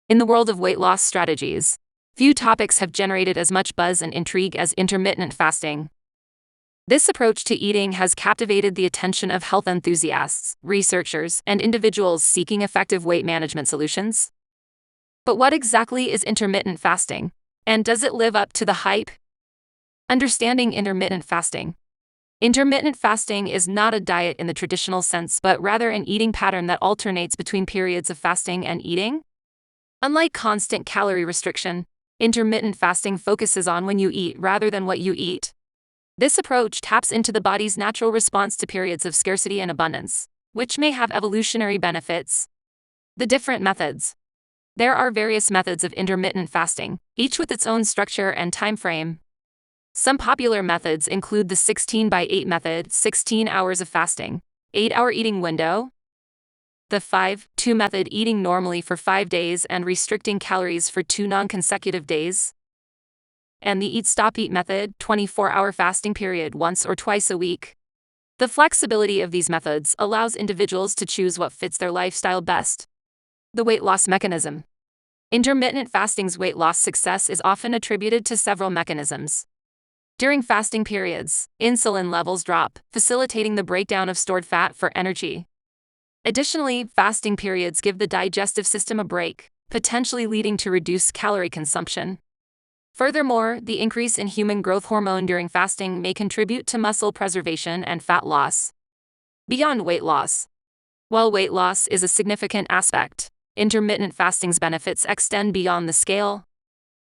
In the world of weight loss strategies, few topics have generated as much buzz and intrigue as intermittent fasting. This approach to eating has captivated the attention of health enthusiasts, researchers, and individuals seeking effective weight management solutions. But what exactly is intermittent fasting? And does it live up to the hype? Understanding intermittent fasting. Intermittent fasting is not a diet in the traditional sense, but rather an eating pattern that alternates between periods of fasting and eating. Unlike constant calorie restriction, intermittent fasting focuses on when you eat rather than what you eat. This approach taps into the body's natural response to periods of scarcity and abundance, which may have evolutionary benefits. The different methods. There are various methods of intermittent fasting, each with its own structure and time frame. Some popular methods include the 16x8 method, 16 hours of fasting, 8-hour eating window; the 5-2 method, eating normally for 5 days and restricting calories for 2 non-consecutive days; and the eat-stop-eat method, 24-hour fasting period once or twice a week. The flexibility of these methods allows individuals to choose what fits their lifestyle best. The weight loss mechanism. Intermittent fasting's weight loss success is often attributed to several mechanisms. During fasting periods, insulin levels drop, facilitating the breakdown of stored fat for energy. Additionally, fasting periods give the digestive system a break, potentially leading to reduced calorie consumption. Furthermore, the increase in human growth hormone during fasting may contribute to muscle preservation and fat loss. Beyond weight loss. While weight loss is a significant aspect, intermittent fasting's benefits extend beyond the scale.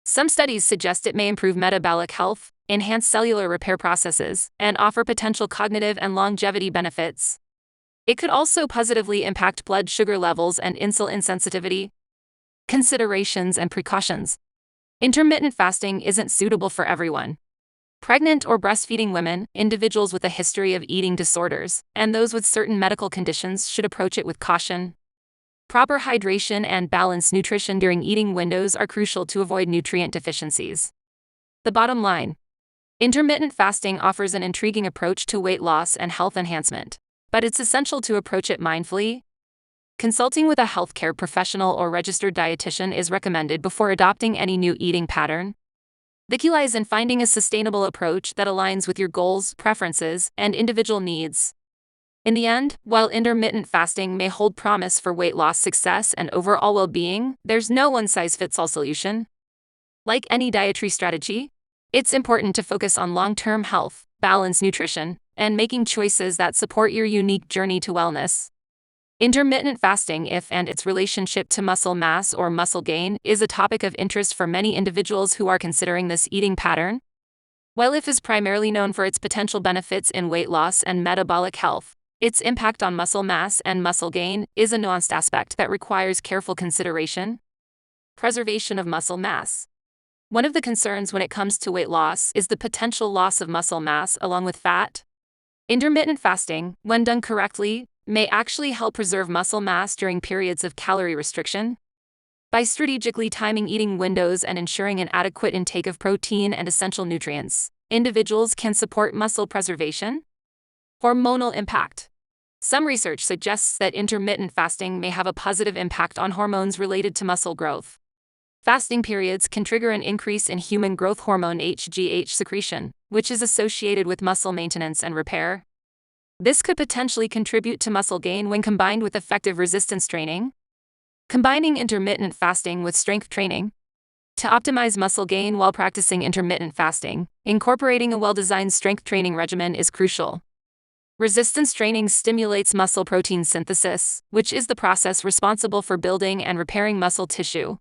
Some studies suggest it may improve metabolic health, enhance cellular repair processes, and offer potential cognitive and longevity benefits. It could also positively impact blood sugar levels and insulin sensitivity. Considerations and precautions. Intermittent fasting isn't suitable for everyone. Pregnant or breastfeeding women, individuals with a history of eating disorders, and those with certain medical conditions should approach it with caution. Proper hydration and balanced nutrition during eating windows are crucial to avoid nutrient deficiencies. The bottom line. Intermittent fasting offers an intriguing approach to weight loss and health enhancement, but it's essential to approach it mindfully. Consulting with a healthcare professional or registered dietitian is recommended before adopting any new eating pattern. The key lies in finding a sustainable approach that aligns with your goals, preferences, and individual needs. In the end, while intermittent fasting may hold promise for weight loss success and overall well-being, there's no one-size-fits-all solution. Like any dietary strategy, it's important to focus on long-term health, balanced nutrition, and making choices that support your unique journey to wellness. Intermittent fasting, if and its relationship to muscle mass or muscle gain, is a topic of interest for many individuals who are considering this eating pattern. While IF is primarily known for its potential benefits in weight loss and metabolic health, its impact on muscle mass and muscle gain is a nuanced aspect that requires careful consideration. Preservation of muscle mass. One of the concerns when it comes to weight loss is the potential loss of muscle mass along with fat. Intermittent fasting, when done correctly, may actually help preserve muscle mass during periods of calorie restriction. By strategically timing eating windows and ensuring an adequate intake of protein and essential nutrients, individuals can support muscle preservation. Hormonal impact. Some research suggests that intermittent fasting may have a positive impact on hormones related to muscle growth. Fasting periods can trigger an increase in human growth hormone HGH secretion, which is associated with muscle maintenance and repair. This could potentially contribute to muscle gain when combined with effective resistance training. Combining intermittent fasting with strength training. To optimize muscle gain while practicing intermittent fasting, incorporating a well-designed strength training regimen is crucial. Resistance training stimulates muscle protein synthesis, which is the process responsible for building and repairing muscle tissue.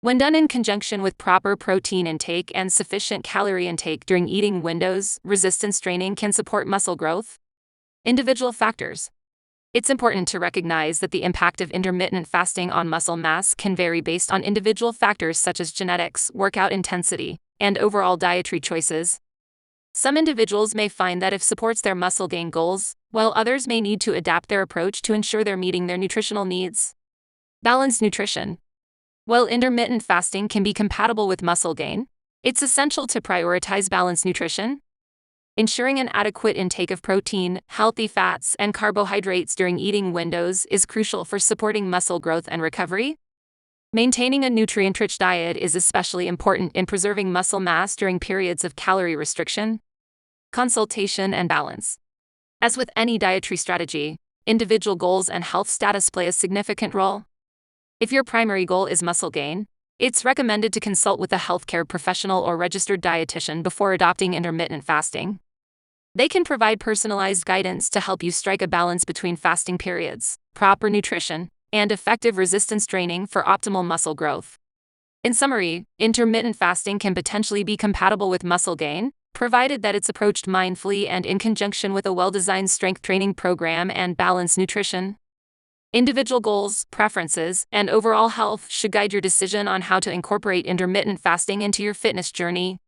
When done in conjunction with proper protein intake and sufficient calorie intake during eating windows, resistance training can support muscle growth. Individual factors. It's important to recognize that the impact of intermittent fasting on muscle mass can vary based on individual factors such as genetics, workout intensity, and overall dietary choices. Some individuals may find that IF supports their muscle gain goals, while others may need to adapt their approach to ensure they're meeting their nutritional needs. Balanced nutrition. While intermittent fasting can be compatible with muscle gain, it's essential to prioritize balanced nutrition. Ensuring an adequate intake of protein, healthy fats, and carbohydrates during eating windows is crucial for supporting muscle growth and recovery. Maintaining a nutrient-rich diet is especially important in preserving muscle mass during periods of calorie restriction, consultation, and balance. As with any dietary strategy, individual goals and health status play a significant role. If your primary goal is muscle gain, it's recommended to consult with a healthcare professional or registered dietitian before adopting intermittent fasting. They can provide personalized guidance to help you strike a balance between fasting periods, proper nutrition, and effective resistance training for optimal muscle growth. In summary, intermittent fasting can potentially be compatible with muscle gain, provided that it's approached mindfully and in conjunction with a well-designed strength training program and balanced nutrition. Individual goals, preferences, and overall health should guide your decision on how to incorporate intermittent fasting into your fitness journey.